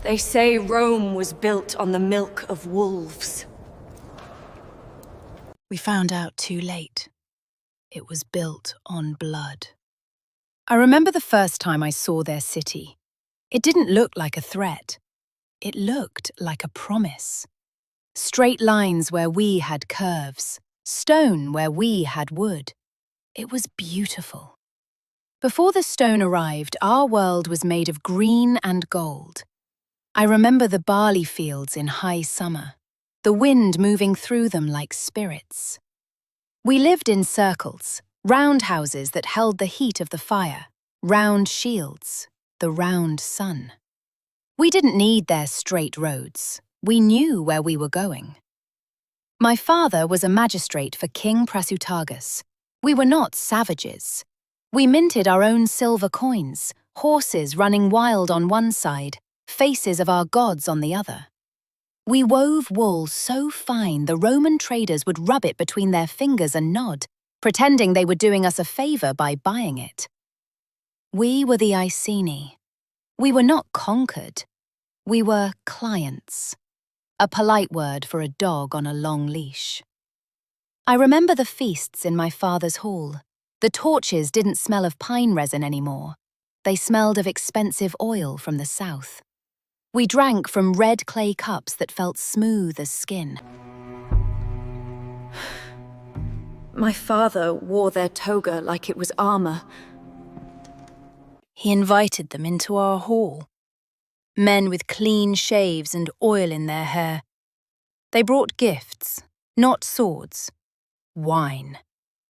They say Rome was built on the milk of wolves. We found out too late. It was built on blood. I remember the first time I saw their city. It didn't look like a threat. It looked like a promise. Straight lines where we had curves, stone where we had wood. It was beautiful. Before the stone arrived, our world was made of green and gold. I remember the barley fields in high summer, the wind moving through them like spirits. We lived in circles, round houses that held the heat of the fire, round shields, the round sun. We didn't need their straight roads. We knew where we were going. My father was a magistrate for King Prasutagus. We were not savages. We minted our own silver coins, horses running wild on one side, faces of our gods on the other. We wove wool so fine the Roman traders would rub it between their fingers and nod, pretending they were doing us a favor by buying it. We were the Iceni. We were not conquered. We were clients, a polite word for a dog on a long leash. I remember the feasts in my father's hall. The torches didn't smell of pine resin anymore. They smelled of expensive oil from the south. We drank from red clay cups that felt smooth as skin. My father wore their toga like it was armor. He invited them into our hall. Men with clean shaves and oil in their hair. They brought gifts, not swords. Wine.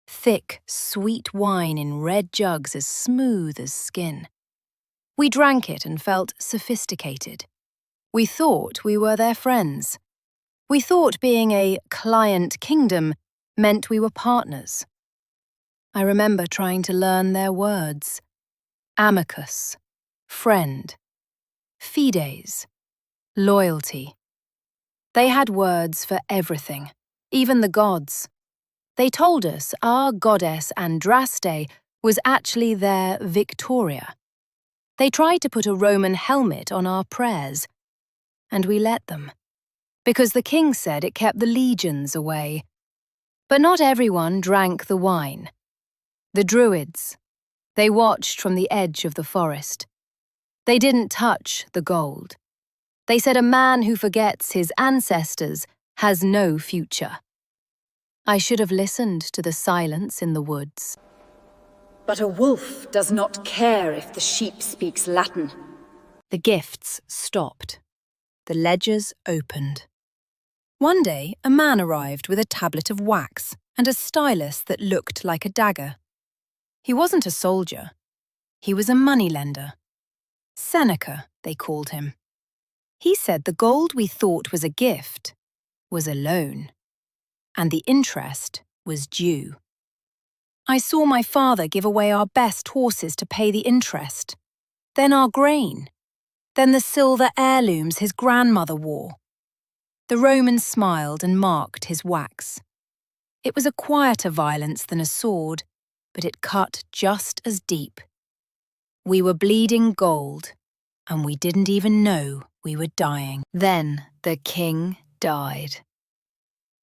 Thick, sweet wine in red jugs as smooth as skin. We drank it and felt sophisticated. We thought we were their friends. We thought being a client kingdom meant we were partners. I remember trying to learn their words. Amicus, friend, fides, loyalty. They had words for everything, even the gods. They told us our goddess Andraste was actually their Victoria. They tried to put a Roman helmet on our prayers, and we let them, because the king said it kept the legions away. But not everyone drank the wine. The Druids, they watched from the edge of the forest. They didn't touch the gold. They said a man who forgets his ancestors has no future. I should have listened to the silence in the woods. But a wolf does not care if the sheep speaks Latin. The gifts stopped. The ledgers opened. One day, a man arrived with a tablet of wax and a stylus that looked like a dagger. He wasn't a soldier. He was a moneylender. Seneca, they called him. He said the gold we thought was a gift was a loan, and the interest was due. I saw my father give away our best horses to pay the interest, then our grain, then the silver heirlooms his grandmother wore. The Roman smiled and marked his wax. It was a quieter violence than a sword, but it cut just as deep. We were bleeding gold, and we didn't even know we were dying. Then the king died.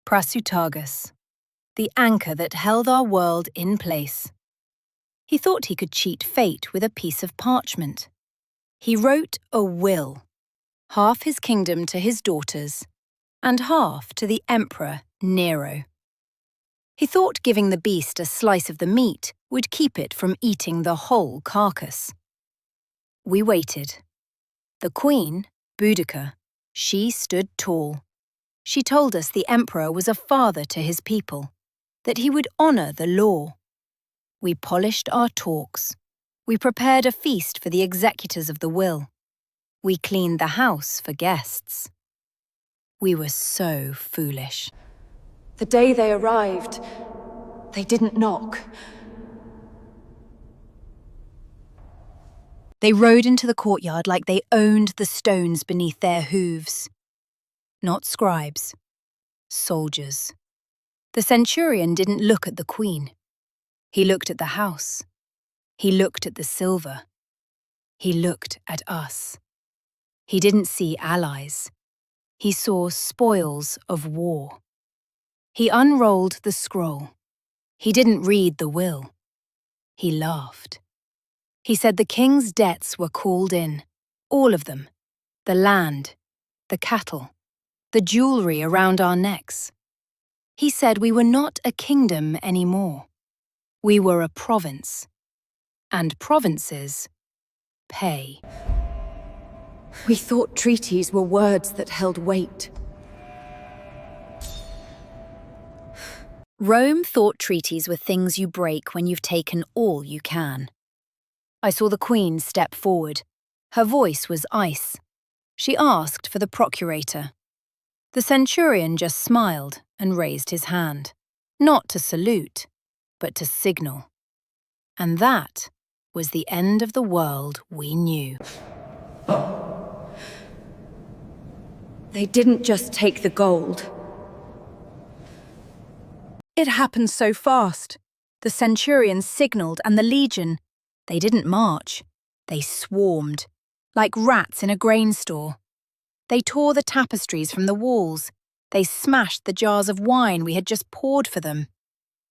Prasutagus, the anchor that held our world in place. He thought he could cheat fate with a piece of parchment. He wrote a will, half his kingdom to his daughters, and half to the Emperor Nero. He thought giving the beast a slice of the meat would keep it from eating the whole carcass. We waited. The Queen, Boudica, she stood tall. She told us the Emperor was a father to his people, that he would honor the law. We polished our talks. We prepared a feast for the executors of the will. We cleaned the house for guests. We were so foolish. The day they arrived, they didn't knock. They rode into the courtyard like they owned the stones beneath their hooves. Not scribes, soldiers. The centurion didn't look at the queen. He looked at the house. He looked at the silver. He looked at us. He didn't see allies. He saw spoils of war. He unrolled the scroll. He didn't read the will. He laughed. He said the king's debts were called in, all of them, the land, the cattle, the jewelry around our necks. He said we were not a kingdom anymore. We were a province. And provinces pay. We thought treaties were words that held weight. Rome thought treaties were things you break when you've taken all you can. I saw the Queen step forward. Her voice was ice. She asked for the procurator. The centurion just smiled and raised his hand, not to salute, but to signal. And that was the end of the world we knew. They didn't just take the gold. It happened so fast. The centurion signaled and the legion, they didn't march. They swarmed, like rats in a grain store. They tore the tapestries from the walls. They smashed the jars of wine we had just poured for them.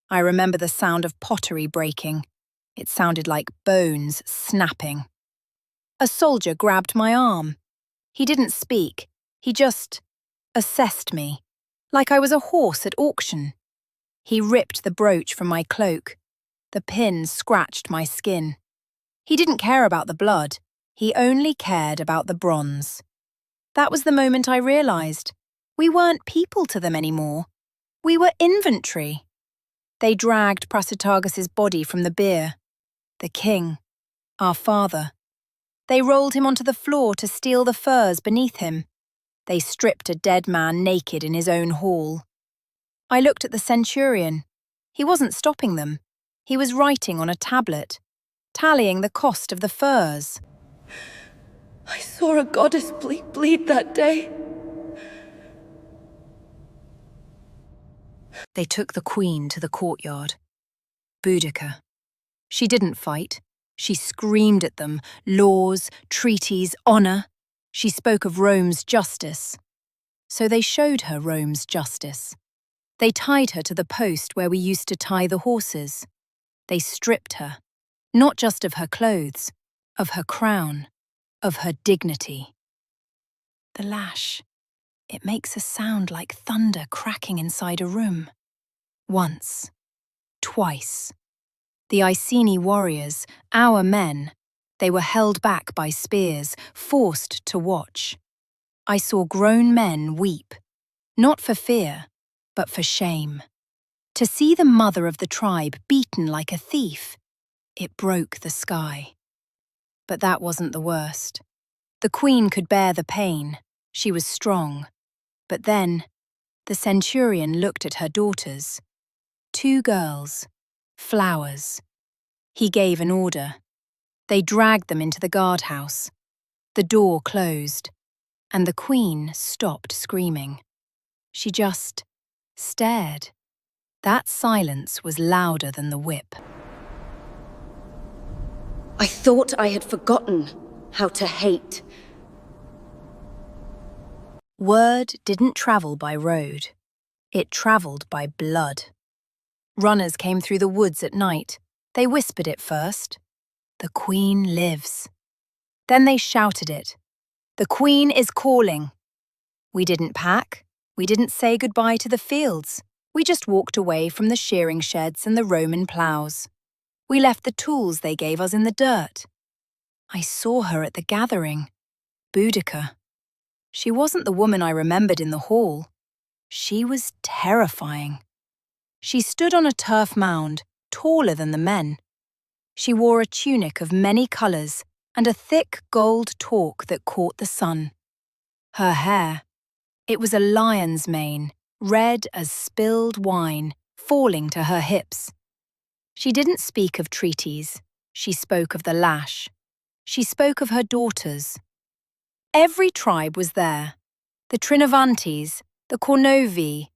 I remember the sound of pottery breaking. It sounded like bones snapping. A soldier grabbed my arm. He didn't speak. He just assessed me, like I was a horse at auction. He ripped the brooch from my cloak. The pin scratched my skin. He didn't care about the blood. He only cared about the bronze. That was the moment I realized we weren't people to them anymore. We were inventory. They dragged Prasutagas's body from the bier. The king, our father. They rolled him onto the floor to steal the furs beneath him. They stripped a dead man naked in his own hall. I looked at the centurion. He wasn't stopping them. He was writing on a tablet, tallying the cost of the furs. I saw a goddess bleed that day. They took the queen to the courtyard. Boudica. She didn't fight. She screamed at them, laws, treaties, honor. She spoke of Rome's justice. So they showed her Rome's justice. They tied her to the post where we used to tie the horses. They stripped her, not just of her clothes, of her crown, of her dignity. The lash, it makes a sound like thunder cracking inside a room. Once, twice. The Iceni warriors, our men, they were held back by spears, forced to watch. I saw grown men weep, not for fear, but for shame. To see the mother of the tribe beaten like a thief, it broke the sky. But that wasn't the worst. The queen could bear the pain. She was strong. But then, the centurion looked at her daughters. 2 girls, flowers. He gave an order. They dragged them into the guardhouse. The door closed, and the queen stopped screaming. She just stared. That silence was louder than the whip. I thought I had forgotten how to hate. Word didn't travel by road. It traveled by blood. Runners came through the woods at night. They whispered it first. The queen lives. Then they shouted it. The queen is calling. We didn't pack. We didn't say goodbye to the fields. We just walked away from the shearing sheds and the Roman ploughs. We left the tools they gave us in the dirt. I saw her at the gathering. Boudica. She wasn't the woman I remembered in the hall. She was terrifying. She stood on a turf mound, taller than the men. She wore a tunic of many colours and a thick gold torque that caught the sun. Her hair, it was a lion's mane, red as spilled wine, falling to her hips. She didn't speak of treaties. She spoke of the lash. She spoke of her daughters. Every tribe was there. The Trinovantes, the Cornovi,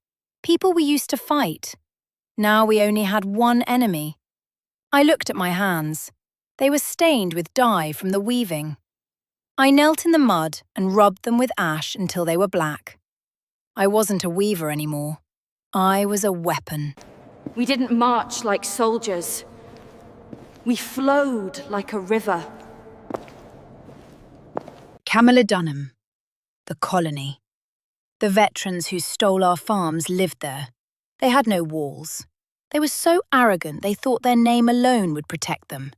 people we used to fight. Now we only had one enemy. I looked at my hands. They were stained with dye from the weaving. I knelt in the mud and rubbed them with ash until they were black. I wasn't a weaver anymore. I was a weapon. We didn't march like soldiers. We flowed like a river. Camillodunum, the colony. The veterans who stole our farms lived there. They had no walls. They were so arrogant they thought their name alone would protect them.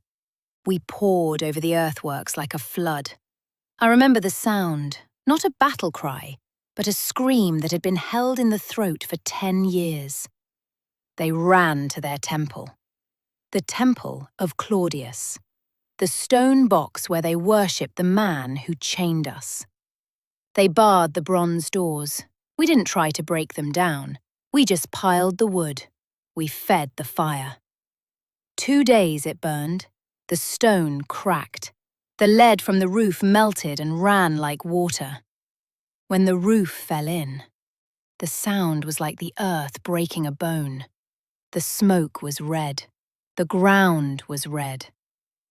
We poured over the earthworks like a flood. I remember the sound, not a battle cry, but a scream that had been held in the throat for 10 years. They ran to their temple. The temple of Claudius. The stone box where they worshipped the man who chained us. They barred the bronze doors. We didn't try to break them down. We just piled the wood. We fed the fire. 2 days it burned. The stone cracked. The lead from the roof melted and ran like water. When the roof fell in, the sound was like the earth breaking a bone. The smoke was red. The ground was red.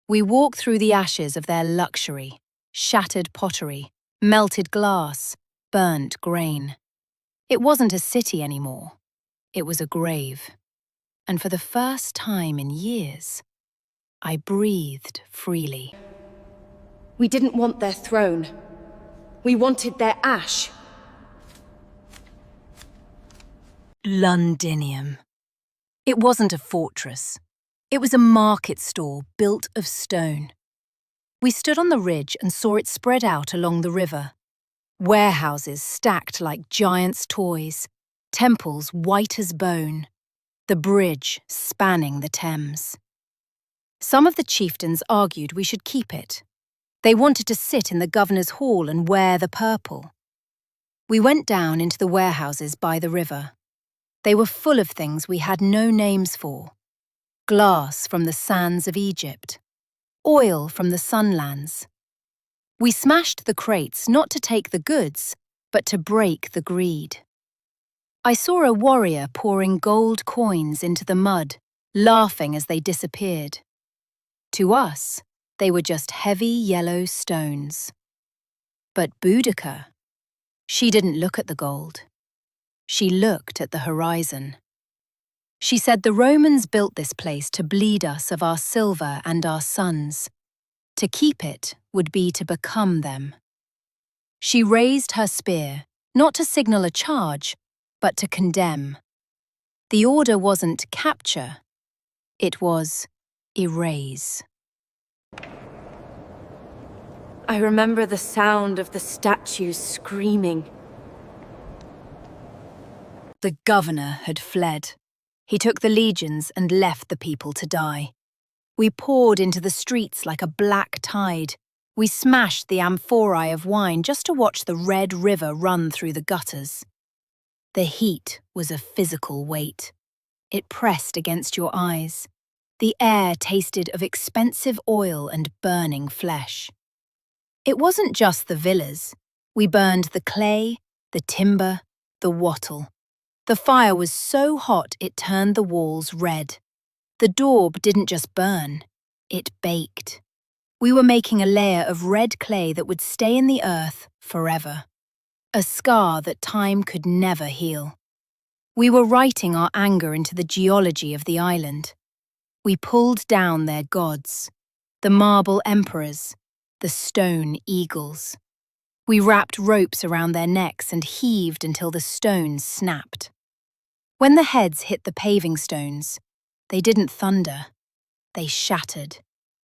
We walked through the ashes of their luxury, shattered pottery, melted glass, burnt grain. It wasn't a city anymore. It was a grave. And for the first time in years, I breathed freely. We didn't want their throne. We wanted their ash. Londinium. It wasn't a fortress. It was a market stall built of stone. We stood on the ridge and saw it spread out along the river. Warehouses stacked like giants' toys, temples white as bone, the bridge spanning the Thames. Some of the chieftains argued we should keep it. They wanted to sit in the governor's hall and wear the purple. We went down into the warehouses by the river. They were full of things we had no names for. Glass from the sands of Egypt. Oil from the sunlands. We smashed the crates not to take the goods, but to break the greed. I saw a warrior pouring gold coins into the mud, laughing as they disappeared. To us, they were just heavy yellow stones. But Boudica, she didn't look at the gold. She looked at the horizon. She said the Romans built this place to bleed us of our silver and our sons. To keep it would be to become them. She raised her spear, not to signal a charge, but to condemn. The order wasn't capture, it was erase. I remember the sound of the statues screaming. The governor had fled. He took the legions and left the people to die. We poured into the streets like a black tide. We smashed the amphorae of wine just to watch the red river run through the gutters. The heat was a physical weight. It pressed against your eyes. The air tasted of expensive oil and burning flesh. It wasn't just the villas. We burned the clay, the timber, the wattle. The fire was so hot it turned the walls red. The daub didn't just burn, it baked. We were making a layer of red clay that would stay in the earth forever. A scar that time could never heal. We were writing our anger into the geology of the island. We pulled down their gods, the marble emperors, the stone eagles. We wrapped ropes around their necks and heaved until the stones snapped. When the heads hit the paving stones, they didn't thunder. They shattered,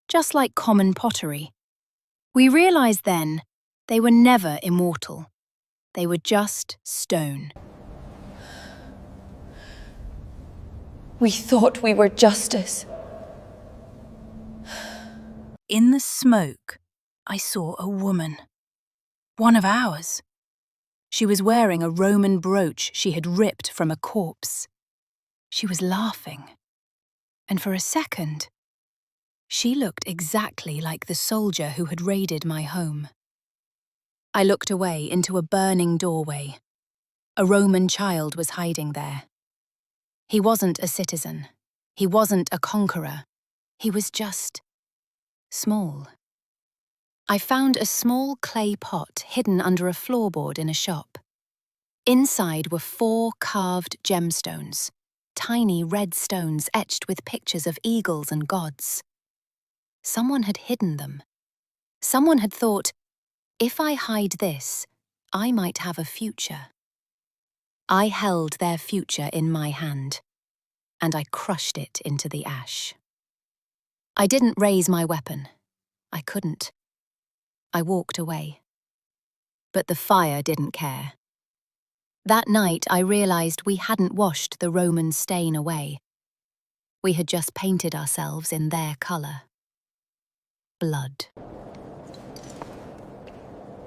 just like common pottery. We realized then they were never immortal. They were just stone. We thought we were justice. In the smoke, I saw a woman. One of ours. She was wearing a Roman brooch she had ripped from a corpse. She was laughing. And for a second, she looked exactly like the soldier who had raided my home. I looked away into a burning doorway. A Roman child was hiding there. He wasn't a citizen. He wasn't a conqueror. He was just small. I found a small clay pot hidden under a floorboard in a shop. Inside were 4 carved gemstones, tiny red stones etched with pictures of eagles and gods. Someone had hidden them. Someone had thought, if I hide this, I might have a future. I held their future in my hand, and I crushed it into the ash. I didn't raise my weapon. I couldn't. I walked away. But the fire didn't care. That night I realized we hadn't washed the Roman stain away. We had just painted ourselves in their color. Blood.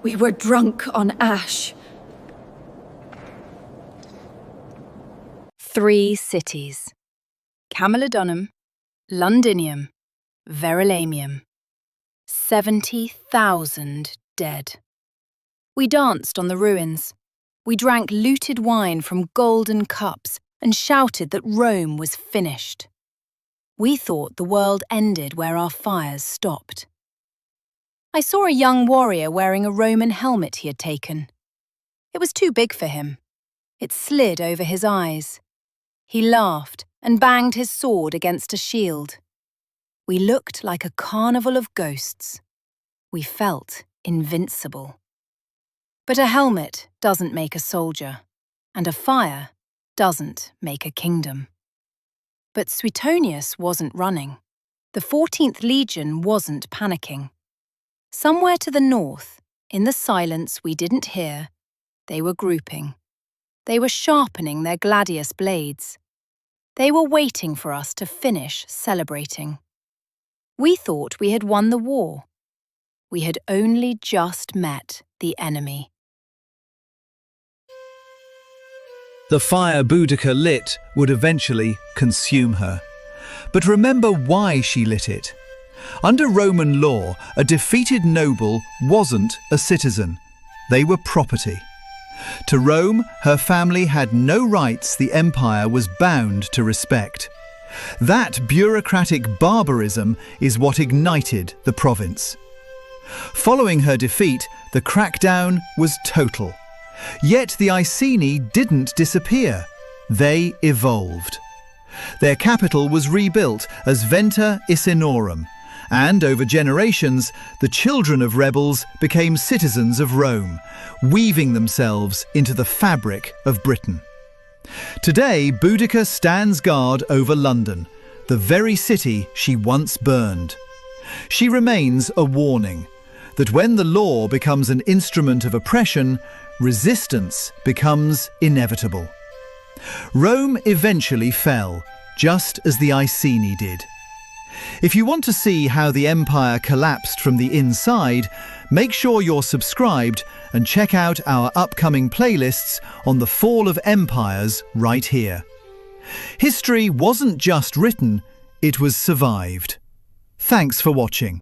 We were drunk on ash. 3 cities. Camulodunum, Londinium, Verulamium. 70,000 dead. We danced on the ruins. We drank looted wine from golden cups and shouted that Rome was finished. We thought the world ended where our fires stopped. I saw a young warrior wearing a Roman helmet he had taken. It was too big for him. It slid over his eyes. He laughed and banged his sword against a shield. We looked like a carnival of ghosts. We felt invincible. But a helmet doesn't make a soldier, and a fire doesn't make a kingdom. But Suetonius wasn't running. The 14th Legion wasn't panicking. Somewhere to the north, in the silence we didn't hear, they were grouping. They were sharpening their gladius blades. They were waiting for us to finish celebrating. We thought we had won the war. We had only just met the enemy. The fire Boudica lit would eventually consume her. But remember why she lit it. Under Roman law, a defeated noble wasn't a citizen. They were property. To Rome, her family had no rights the empire was bound to respect. That bureaucratic barbarism is what ignited the province. Following her defeat, the crackdown was total. Yet the Iceni didn't disappear. They evolved. Their capital was rebuilt as Venta Icenorum, and over generations, the children of rebels became citizens of Rome, weaving themselves into the fabric of Britain. Today, Boudica stands guard over London, the very city she once burned. She remains a warning that when the law becomes an instrument of oppression, resistance becomes inevitable. Rome eventually fell, just as the Iceni did. If you want to see how the empire collapsed from the inside, make sure you're subscribed and check out our upcoming playlists on the fall of empires right here. History wasn't just written, it was survived. Thanks for watching.